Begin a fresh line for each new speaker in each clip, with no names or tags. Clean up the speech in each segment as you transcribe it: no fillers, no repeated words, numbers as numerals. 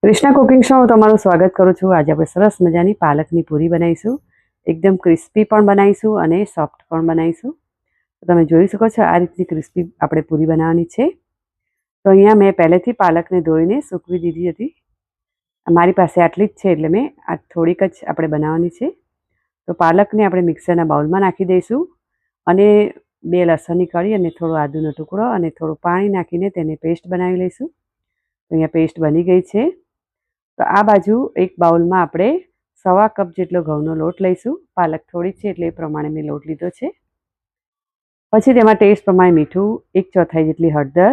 Krishna cooking show હું તમારું સ્વાગત કરું છું। આજે આપણે સરસ મજાની પાલકની પૂરી બનાવીશું। એકદમ ક્રિસ્પી પણ બનાવીશું અને સોફ્ટ પણ બનાવીશું। તો તમે જોઈ શકો છો આ રીતની ક્રિસ્પી આપણે પૂરી બનાવવાની છે। તો અહીંયા મેં પહેલેથી પાલકને ધોઈને સૂકવી દીધી હતી। મારી પાસે આટલી જ છે એટલે મેં આ થોડીક જ આપણે બનાવવાની છે। તો પાલકને આપણે મિક્સરના બાઉલમાં નાખી દઈશું અને 2 લસણની કળી અને થોડો આદુનો ટુકડો અને થોડું પાણી નાખીને તેને પેસ્ટ બનાવી લઈશું। તો અહીંયા પેસ્ટ બની ગઈ છે। તો આ બાજુ એક બાઉલમાં આપણે 1/4 કપ જેટલો ઘઉંનો લોટ લઈશું। પાલક થોડી છે એટલે એ પ્રમાણે મેં લોટ લીધો છે। પછી તેમાં ટેસ્ટ પ્રમાણે મીઠું, 1/4 જેટલી હળદર,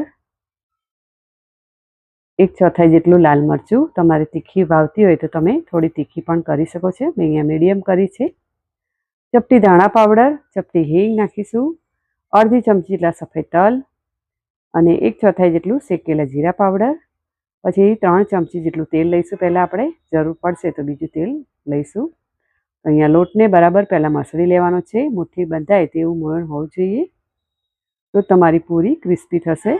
1/4 જેટલું લાલ મરચું। તમારે તીખી ભાવતી હોય તો તમે થોડી તીખી પણ કરી શકો છો। મેં અહીંયા મીડિયમ કરી છે। ચપટી ધાણા પાવડર, ચપટી હિંગ નાખીશું, અડધી ચમચી જેટલા સફેદ તલ અને 1/4 જેટલું શેકેલા જીરા પાવડર। પછી 3 ચમચી જેટલું તેલ લઈશું। પહેલાં આપણે જરૂર પડશે તો બીજું તેલ લઈશું। અહીંયા લોટને બરાબર પહેલાં મસળી લેવાનો છે। મુઠ્ઠી બંધાય તેવું મોણ હોવું જોઈએ તો તમારી પૂરી ક્રિસ્પી થશે।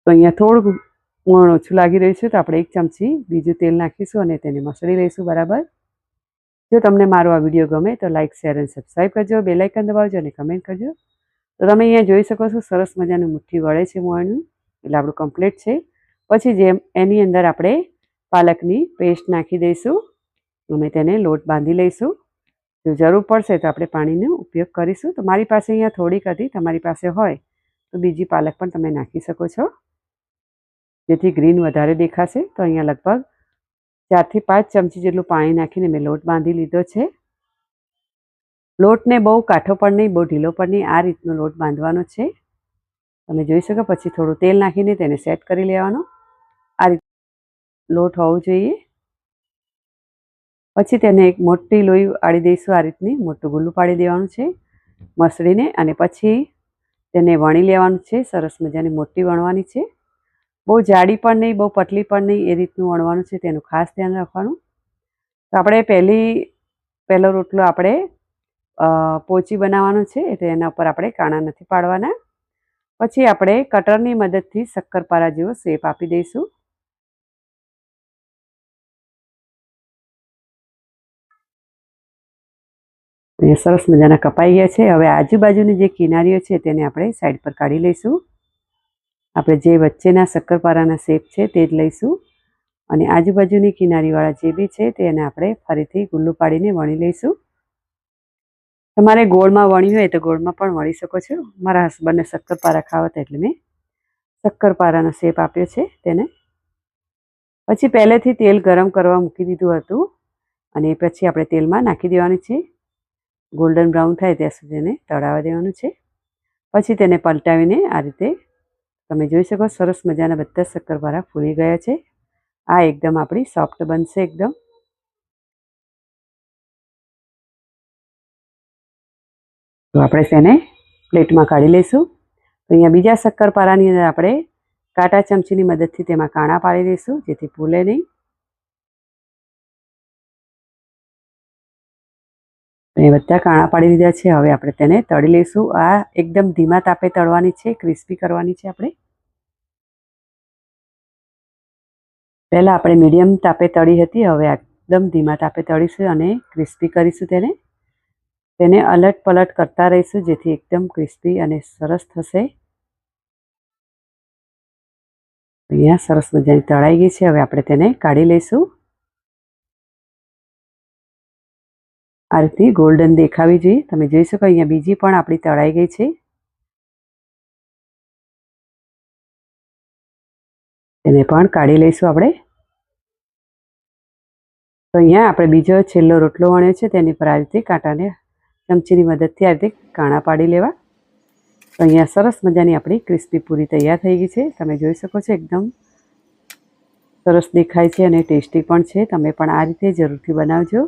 તો અહીંયા થોડું મોણ ઓછું લાગી રહ્યું છે તો આપણે 1 ચમચી બીજું તેલ નાખીશું અને તેને મસળી લઈશું બરાબર। જો તમને મારો આ વિડીયો ગમે તો લાઇક, શેર અને સબસ્ક્રાઈબ કરજો, બેલ આઇકન દબાવજો અને કમેન્ટ કરજો। તો તમે અહીંયા જોઈ શકો છો સરસ મજાનું મુઠ્ઠી વળે છે મોણનું, એટલે આપણું કમ્પ્લીટ છે। પછી જેમ એની અંદર આપણે પાલકની પેસ્ટ નાખી દઈશું અને તેને લોટ બાંધી લઈશું। જો જરૂર પડશે તો આપણે પાણીનો ઉપયોગ કરીશું। તો મારી પાસે અહીંયા થોડીક હતી, તમારી પાસે હોય તો બીજી પાલક પણ તમે નાખી શકો છો જેથી ગ્રીન વધારે દેખાશે। તો અહીંયા લગભગ 4 થી 5 ચમચી જેટલું પાણી નાખીને મેં લોટ બાંધી લીધો છે। લોટને બહુ કાઠો પણ નહીં, બહુ ઢીલો પણ નહીં, આ રીતનો લોટ બાંધવાનો છે। તમે જોઈ શકો। પછી થોડું તેલ નાખીને તેને સેટ કરી લેવાનો। આ રીતે લોટ હોવું જોઈએ। પછી તેને એક મોટી લોહી આડી દઈશું। આ રીતની મોટું ગુલ્લું પાડી દેવાનું છે મસળીને અને પછી તેને વણી લેવાનું છે। સરસ મજાની મોટી વણવાની છે, બહુ જાડી પણ નહીં, બહુ પતલી પણ નહીં, એ રીતનું વણવાનું છે, તેનું ખાસ ધ્યાન રાખવાનું। તો આપણે પહેલો રોટલો આપણે પોચી બનાવવાનો છે એટલે એના ઉપર આપણે કાણા નથી પાડવાના। પછી આપણે કટરની મદદથી શક્કરપારા જેવો શેપ આપી દઈશું। અહીંયા સરસ મજાના કપાઈ ગયા છે। હવે આજુબાજુની જે કિનારીઓ છે તેને આપણે સાઈડ પર કાઢી લઈશું। આપણે જે વચ્ચેના શક્કરપારાના શેપ છે તે જ લઈશું અને આજુબાજુની કિનારીવાળા જે બી છે તેને આપણે ફરીથી ગુલ્લું પાડીને વણી લઈશું। તમારે ગોળમાં વણ્યું હોય તો ગોળમાં પણ વણી શકો છો। મારા હસબન્ડને શક્કરપારા ખાવા હતા એટલે મેં શક્કરપારાનો શેપ આપ્યો છે તેને। પછી પહેલેથી તેલ ગરમ કરવા મૂકી દીધું હતું અને પછી આપણે તેલમાં નાખી દેવાની છે। ગોલ્ડન બ્રાઉન થાય ત્યાં સુધી તેને તળાવવા દેવાનું છે। પછી તેને પલટાવીને આ રીતે તમે જોઈ શકો સરસ મજાના બધા શક્કરપારા ફૂલી ગયા છે। આ એકદમ આપણી સોફ્ટ બનશે એકદમ। તો આપણે તેને પ્લેટમાં કાઢી લઈશું। તો અહીંયા બીજા શક્કરપારાની અંદર આપણે કાંટા ચમચીની મદદથી તેમાં કાણા પાડી દઈશું જેથી ફૂલે નહીં। એ બધા કાણા પાડી દીધા છે। હવે આપણે તેને તળી લઈશું। આ એકદમ ધીમા તાપે તળવાની છે, ક્રિસ્પી કરવાની છે આપણે। પહેલાં આપણે મીડિયમ તાપે તળી હતી, હવે એકદમ ધીમા તાપે તળીશું અને ક્રિસ્પી કરીશું તેને। તેને અલટ પલટ કરતા રહીશું જેથી એકદમ ક્રિસ્પી અને સરસ થશે। અહીંયા સરસ મજાની તળાઈ ગઈ છે। હવે આપણે તેને કાઢી લઈશું। આ રીતે ગોલ્ડન દેખાવી જોઈએ। તમે જોઈ શકો અહીંયા બીજી પણ આપણી તળાઈ ગઈ છે। તેને પણ કાઢી લઈશું આપણે। તો અહીંયા આપણે બીજો છેલ્લો રોટલો વણ્યો છે તેની પર આ રીતે કાંટાને ચમચીની મદદથી આ રીતે કાણા પાડી લેવા। તો અહીંયા સરસ મજાની આપણી ક્રિસ્પી પૂરી તૈયાર થઈ ગઈ છે। તમે જોઈ શકો છો એકદમ સરસ દેખાય છે અને ટેસ્ટી પણ છે। તમે પણ આ રીતે જરૂરથી બનાવજો।